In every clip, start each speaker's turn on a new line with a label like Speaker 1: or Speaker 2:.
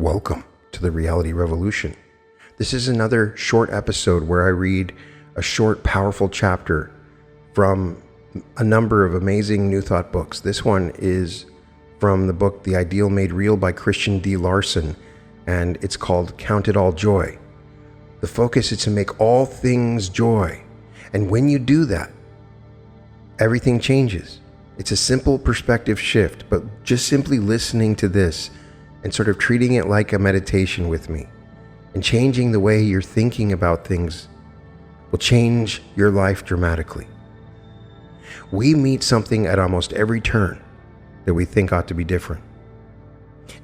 Speaker 1: Welcome to the Reality Revolution. This is another short episode where I read a short, powerful chapter from a number of amazing New Thought books. This one is from the book The Ideal Made Real by Christian D. Larson, and it's called Count It All Joy. The focus is to make all things joy. And when you do that, everything changes. It's a simple perspective shift, but just simply listening to this and sort of treating it like a meditation with me and changing the way you're thinking about things will change your life dramatically. We meet something at almost every turn that we think ought to be different.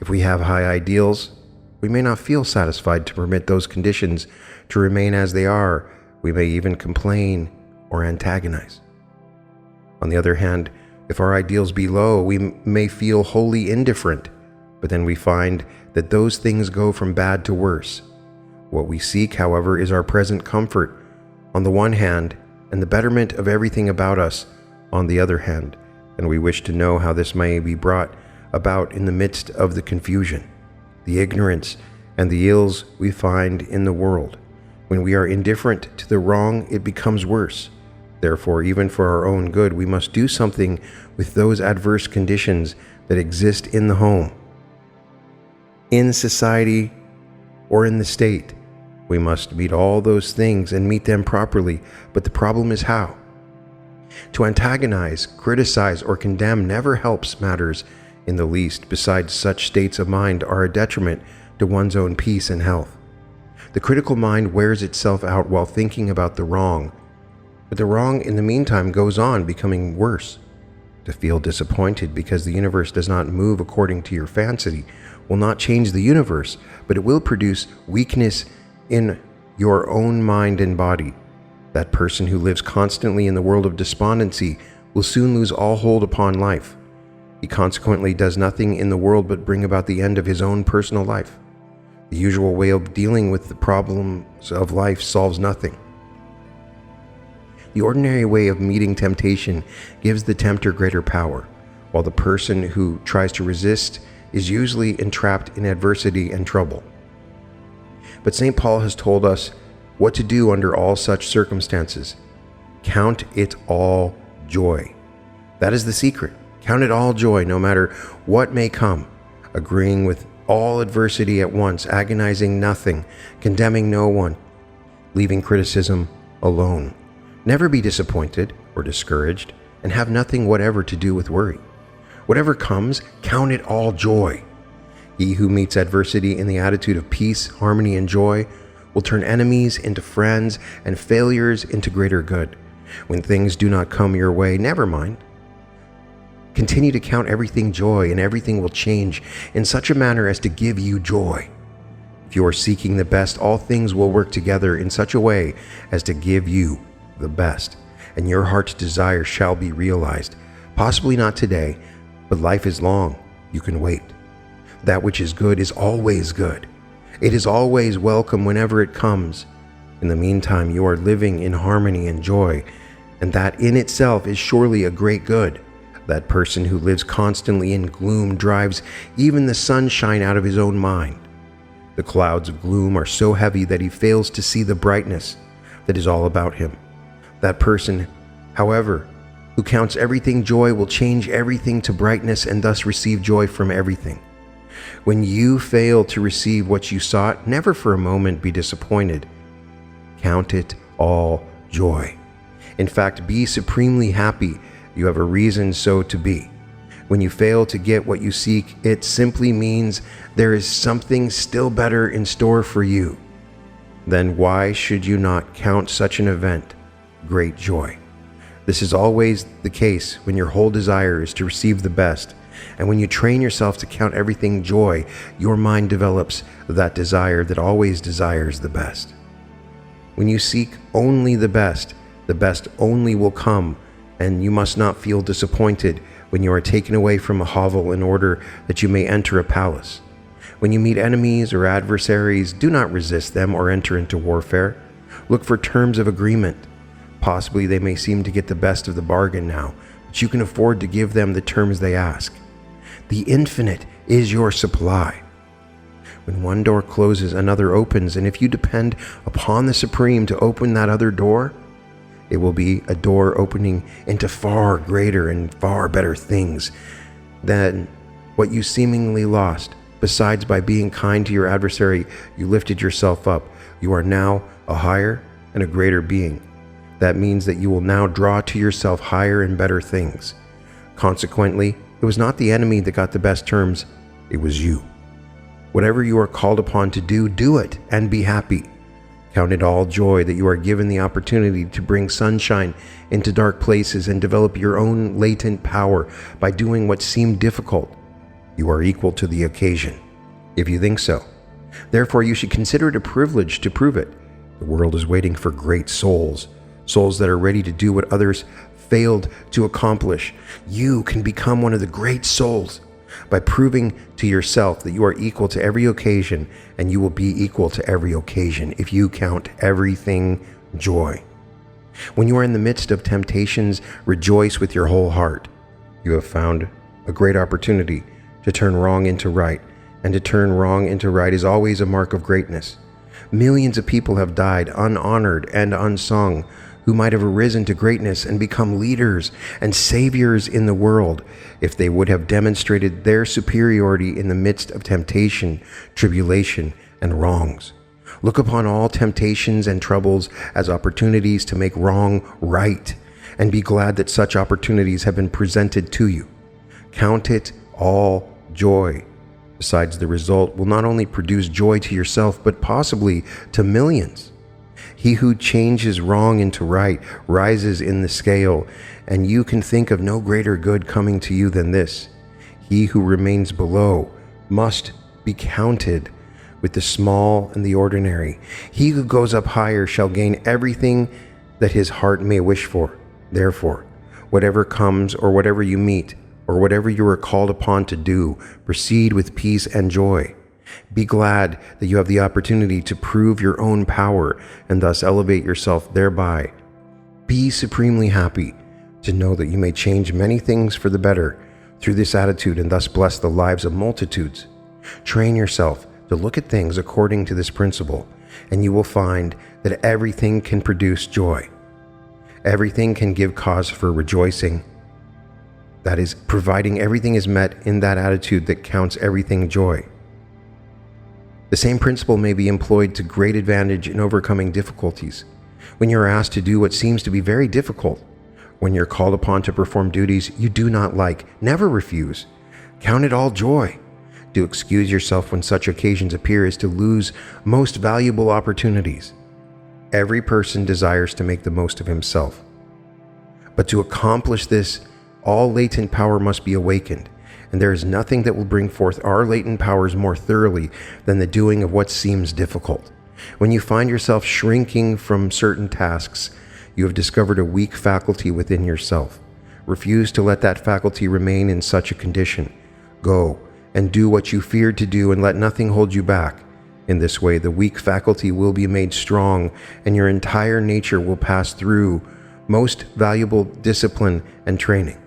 Speaker 1: If we have high ideals, we may not feel satisfied to permit those conditions to remain as they are. We may even complain or antagonize. On the other hand, if our ideals be low, we may feel wholly indifferent, but then we find that those things go from bad to worse. What we seek, however, is our present comfort on the one hand, and the betterment of everything about us on the other hand, and we wish to know how this may be brought about in the midst of the confusion, the ignorance, and the ills we find in the world. When we are indifferent to the wrong, it becomes worse. Therefore, even for our own good, we must do something with those adverse conditions that exist in the home, in society, or in the state. We must meet all those things and meet them properly, but the problem is how. To antagonize, criticize, or condemn never helps matters in the least. Besides, such states of mind are a detriment to one's own peace and health. The critical mind wears itself out while thinking about the wrong, but the wrong in the meantime goes on becoming worse. To feel disappointed because the universe does not move according to your fancy will not change the universe, but it will produce weakness in your own mind and body. That person who lives constantly in the world of despondency will soon lose all hold upon life. He consequently does nothing in the world but bring about the end of his own personal life. The usual way of dealing with the problems of life solves nothing. The ordinary way of meeting temptation gives the tempter greater power, while the person who tries to resist is usually entrapped in adversity and trouble. But St. Paul has told us what to do under all such circumstances. Count it all joy. That is the secret. Count it all joy, no matter what may come, agreeing with all adversity at once, agonizing nothing, condemning no one, leaving criticism alone. Never be disappointed or discouraged, and have nothing whatever to do with worry. Whatever comes, count it all joy. He who meets adversity in the attitude of peace, harmony, and joy will turn enemies into friends and failures into greater good. When things do not come your way, never mind. Continue to count everything joy, and everything will change in such a manner as to give you joy. If you are seeking the best, all things will work together in such a way as to give you the best, and your heart's desire shall be realized. Possibly not today, but life is long. You can wait. That which is good is always good. It is always welcome whenever it comes. In the meantime, you are living in harmony and joy, and that in itself is surely a great good. That person who lives constantly in gloom drives even the sunshine out of his own mind. The clouds of gloom are so heavy that he fails to see the brightness that is all about him. That person, however, who counts everything joy will change everything to brightness and thus receive joy from everything. When you fail to receive what you sought, never for a moment be disappointed. Count it all joy. In fact, be supremely happy. You have a reason so to be. When you fail to get what you seek, it simply means there is something still better in store for you. Then why should you not count such an event great joy? This is always the case when your whole desire is to receive the best, and when you train yourself to count everything joy, your mind develops that desire that always desires the best. When you seek only the best only will come, and you must not feel disappointed when you are taken away from a hovel in order that you may enter a palace. When you meet enemies or adversaries, do not resist them or enter into warfare. Look for terms of agreement. Possibly they may seem to get the best of the bargain now, but you can afford to give them the terms they ask. The infinite is your supply. When one door closes, another opens, and if you depend upon the Supreme to open that other door, it will be a door opening into far greater and far better things than what you seemingly lost. Besides, by being kind to your adversary, you lifted yourself up. You are now a higher and a greater being. That means that you will now draw to yourself higher and better things. Consequently, it was not the enemy that got the best terms, it was you. Whatever you are called upon to do, do it and be happy. Count it all joy that you are given the opportunity to bring sunshine into dark places and develop your own latent power by doing what seemed difficult. You are equal to the occasion, if you think so. Therefore, you should consider it a privilege to prove it. The world is waiting for great souls, souls that are ready to do what others failed to accomplish. You can become one of the great souls by proving to yourself that you are equal to every occasion, and you will be equal to every occasion if you count everything joy. When you are in the midst of temptations, rejoice with your whole heart. You have found a great opportunity to turn wrong into right, and to turn wrong into right is always a mark of greatness. Millions of people have died unhonored and unsung, who might have arisen to greatness and become leaders and saviors in the world if they would have demonstrated their superiority in the midst of temptation, tribulation, and wrongs. Look upon all temptations and troubles as opportunities to make wrong right, and be glad that such opportunities have been presented to you. Count it all joy. Besides, the result will not only produce joy to yourself, but possibly to millions. He who changes wrong into right rises in the scale, and you can think of no greater good coming to you than this. He who remains below must be counted with the small and the ordinary. He who goes up higher shall gain everything that his heart may wish for. Therefore, whatever comes or whatever you meet, or whatever you are called upon to do, proceed with peace and joy. Be glad that you have the opportunity to prove your own power and thus elevate yourself thereby. Be supremely happy to know that you may change many things for the better through this attitude and thus bless the lives of multitudes. Train yourself to look at things according to this principle, and you will find that everything can produce joy. Everything can give cause for rejoicing. That is, providing everything is met in that attitude that counts everything joy. The same principle may be employed to great advantage in overcoming difficulties. When you are asked to do what seems to be very difficult, when you're called upon to perform duties you do not like, never refuse. Count it all joy. To excuse yourself when such occasions appear is to lose most valuable opportunities. Every person desires to make the most of himself. But to accomplish this, all latent power must be awakened, and there is nothing that will bring forth our latent powers more thoroughly than the doing of what seems difficult. When you find yourself shrinking from certain tasks, you have discovered a weak faculty within yourself. Refuse to let that faculty remain in such a condition. Go and do what you feared to do, and let nothing hold you back. In this way, the weak faculty will be made strong, and your entire nature will pass through most valuable discipline and training.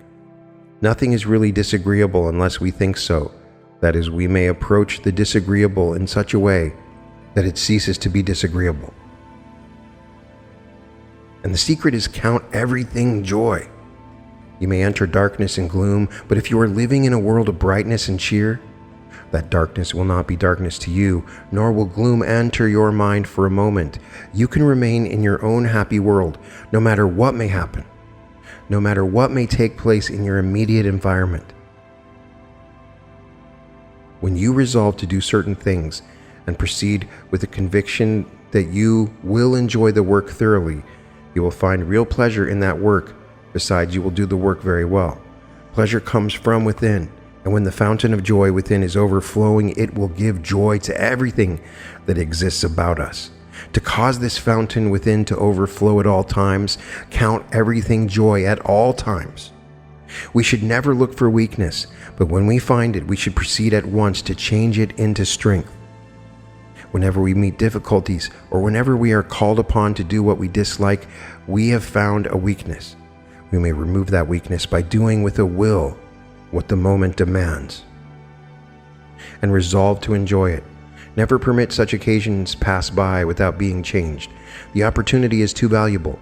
Speaker 1: Nothing is really disagreeable unless we think so. That is, we may approach the disagreeable in such a way that it ceases to be disagreeable. And the secret is count everything joy. You may enter darkness and gloom, but if you are living in a world of brightness and cheer, that darkness will not be darkness to you, nor will gloom enter your mind for a moment. You can remain in your own happy world, no matter what may happen, no matter what may take place in your immediate environment. When you resolve to do certain things and proceed with the conviction that you will enjoy the work thoroughly, you will find real pleasure in that work. Besides, you will do the work very well. Pleasure comes from within, and when the fountain of joy within is overflowing, it will give joy to everything that exists about us. To cause this fountain within to overflow at all times, count everything joy at all times. We should never look for weakness, but when we find it, we should proceed at once to change it into strength. Whenever we meet difficulties, or whenever we are called upon to do what we dislike, we have found a weakness. We may remove that weakness by doing with a will what the moment demands, and resolve to enjoy it. Never permit such occasions pass by without being changed. The opportunity is too valuable,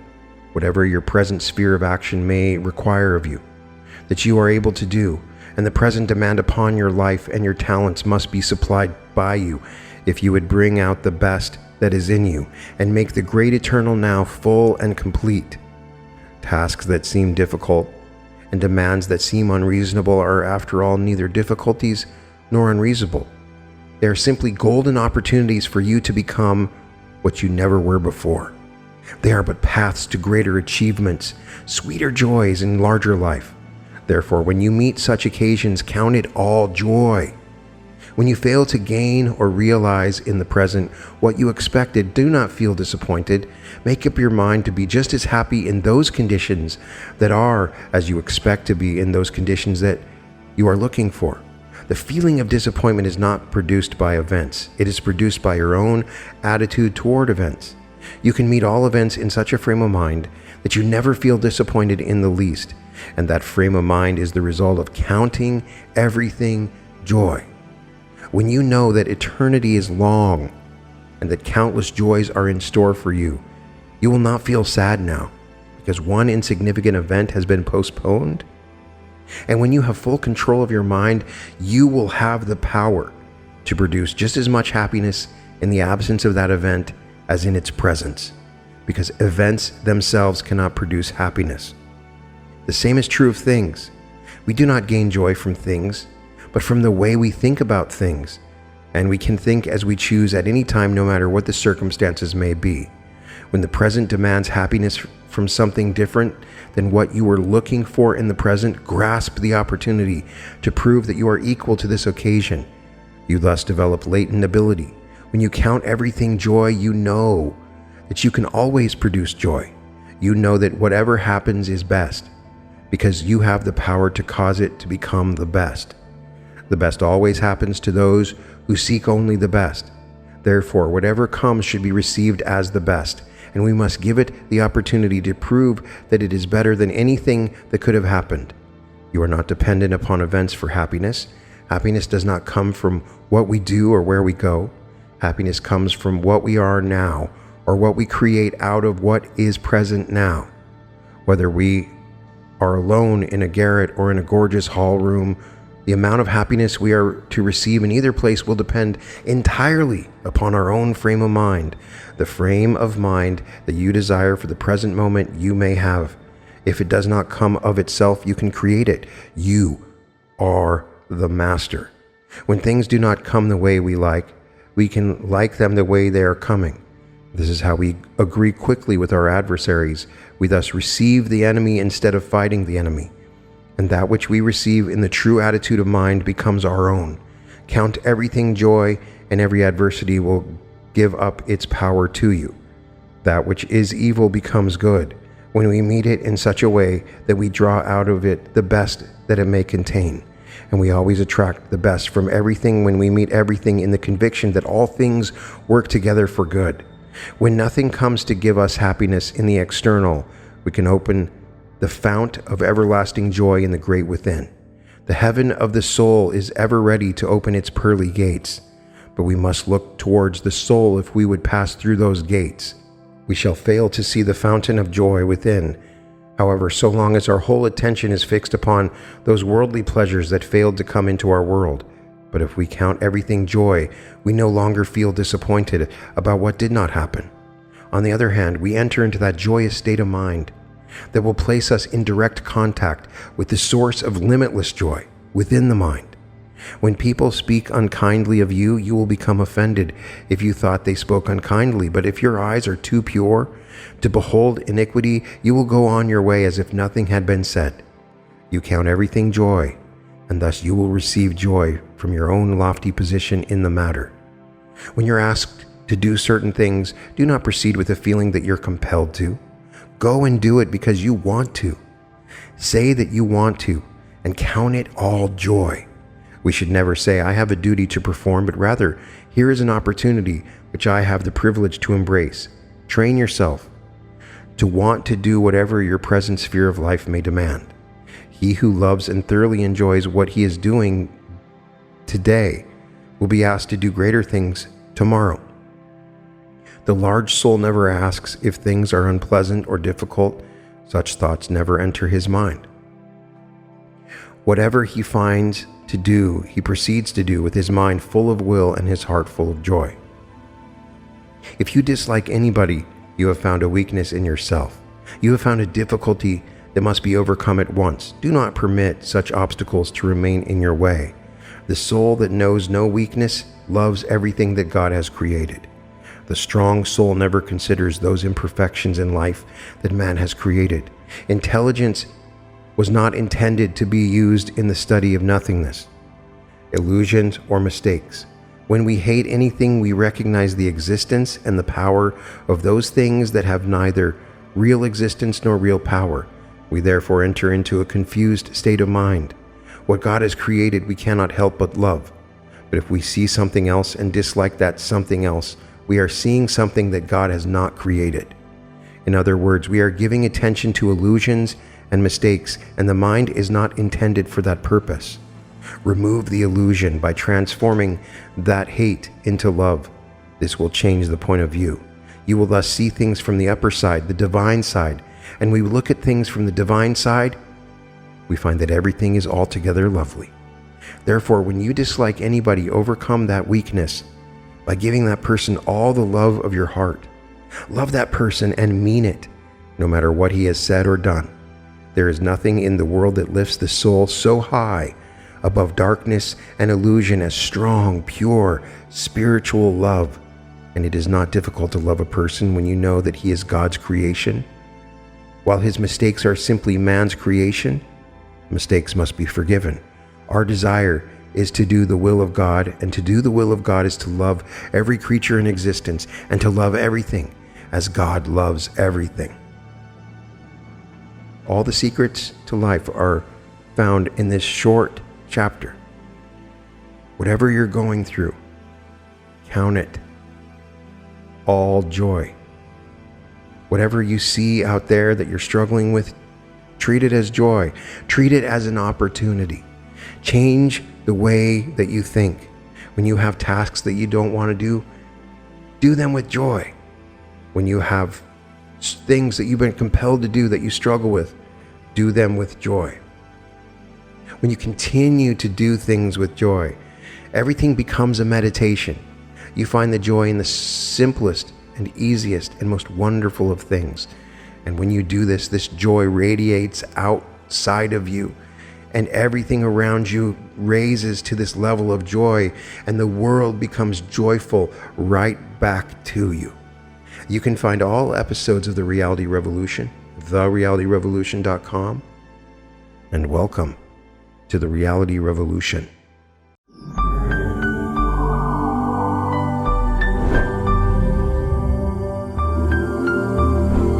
Speaker 1: whatever your present sphere of action may require of you, that you are able to do, and the present demand upon your life and your talents must be supplied by you if you would bring out the best that is in you and make the great eternal now full and complete. Tasks that seem difficult and demands that seem unreasonable are, after all, neither difficulties nor unreasonable. They are simply golden opportunities for you to become what you never were before. They are but paths to greater achievements, sweeter joys, and larger life. Therefore, when you meet such occasions, count it all joy. When you fail to gain or realize in the present what you expected, do not feel disappointed. Make up your mind to be just as happy in those conditions that are as you expect to be in those conditions that you are looking for. The feeling of disappointment is not produced by events. It is produced by your own attitude toward events. You can meet all events in such a frame of mind that you never feel disappointed in the least, and that frame of mind is the result of counting everything joy. When you know that eternity is long and that countless joys are in store for you, you will not feel sad now because one insignificant event has been postponed. And when you have full control of your mind, you will have the power to produce just as much happiness in the absence of that event as in its presence, because events themselves cannot produce happiness. The same is true of things. We do not gain joy from things, but from the way we think about things, and we can think as we choose at any time, no matter what the circumstances may be. When the present demands happiness from something different than what you were looking for in the present, grasp the opportunity to prove that you are equal to this occasion. You thus develop latent ability. When you count everything joy, you know that you can always produce joy. You know that whatever happens is best, because you have the power to cause it to become the best. The best always happens to those who seek only the best. Therefore, whatever comes should be received as the best, and we must give it the opportunity to prove that it is better than anything that could have happened. You are not dependent upon events for happiness. Happiness does not come from what we do or where we go. Happiness comes from what we are now, or what we create out of what is present now. Whether we are alone in a garret or in a gorgeous hall room, the amount of happiness we are to receive in either place will depend entirely upon our own frame of mind. The frame of mind that you desire for the present moment you may have. If it does not come of itself, you can create it. You are the master. When things do not come the way we can like them the way they are coming. This is how we agree quickly with our adversaries. We thus receive the enemy instead of fighting the enemy. And that which we receive in the true attitude of mind becomes our own. Count everything joy, and every adversity will give up its power to you. That which is evil becomes good when we meet it in such a way that we draw out of it the best that it may contain. And we always attract the best from everything when we meet everything in the conviction that all things work together for good. When nothing comes to give us happiness in the external, we can open the fount of everlasting joy in the great within. The heaven of the soul is ever ready to open its pearly gates, but we must look towards the soul if we would pass through those gates. We shall fail to see the fountain of joy within, however, so long as our whole attention is fixed upon those worldly pleasures that failed to come into our world. But if we count everything joy, we no longer feel disappointed about what did not happen. On the other hand, we enter into that joyous state of mind that will place us in direct contact with the source of limitless joy within the mind. When people speak unkindly of you, you will become offended if you thought they spoke unkindly. But if your eyes are too pure to behold iniquity, you will go on your way as if nothing had been said. You count everything joy, and thus you will receive joy from your own lofty position in the matter. When you're asked to do certain things, do not proceed with a feeling that you're compelled to. Go and do it because you want to. Say that you want to, and count it all joy. We should never say, I have a duty to perform, but rather, here is an opportunity which I have the privilege to embrace. Train yourself to want to do whatever your present sphere of life may demand. He who loves and thoroughly enjoys what he is doing today will be asked to do greater things tomorrow. The large soul never asks if things are unpleasant or difficult. Such thoughts never enter his mind. Whatever he finds to do, he proceeds to do with his mind full of will and his heart full of joy. If you dislike anybody, you have found a weakness in yourself. You have found a difficulty that must be overcome at once. Do not permit such obstacles to remain in your way. The soul that knows no weakness loves everything that God has created. The strong soul never considers those imperfections in life that man has created. Intelligence was not intended to be used in the study of nothingness, illusions, or mistakes. When we hate anything, we recognize the existence and the power of those things that have neither real existence nor real power. We therefore enter into a confused state of mind. What God has created, we cannot help but love. But if we see something else and dislike that something else, we are seeing something that God has not created. In other words, we are giving attention to illusions and mistakes, and the mind is not intended for that purpose. Remove the illusion by transforming that hate into love. This will change the point of view. You will thus see things from the upper side, the divine side, and we look at things from the divine side, we find that everything is altogether lovely. Therefore, when you dislike anybody, overcome that weakness by giving that person all the love of your heart. Love that person and mean it, no matter what he has said or done. There is nothing in the world that lifts the soul so high above darkness and illusion as strong, pure, spiritual love. And it is not difficult to love a person when you know that he is God's creation. While his mistakes are simply man's creation, mistakes must be forgiven. Our desire is to do the will of God, and to do the will of God is to love every creature in existence and to love everything as God loves everything. All the secrets to life are found in this short chapter. Whatever you're going through, count it all joy. Whatever you see out there that you're struggling with, treat it as joy. Treat it as an opportunity. Change the way that you think. When you have tasks that you don't want to do them with joy. When you have things that you've been compelled to do that you struggle with, do them with joy. When you continue to do things with joy, everything becomes a meditation. You find the joy in the simplest and easiest and most wonderful of things. And when you do this, this joy radiates outside of you, and everything around you raises to this level of joy, and the world becomes joyful right back to you. You can find all episodes of The Reality Revolution, therealityrevolution.com, and welcome to The Reality Revolution.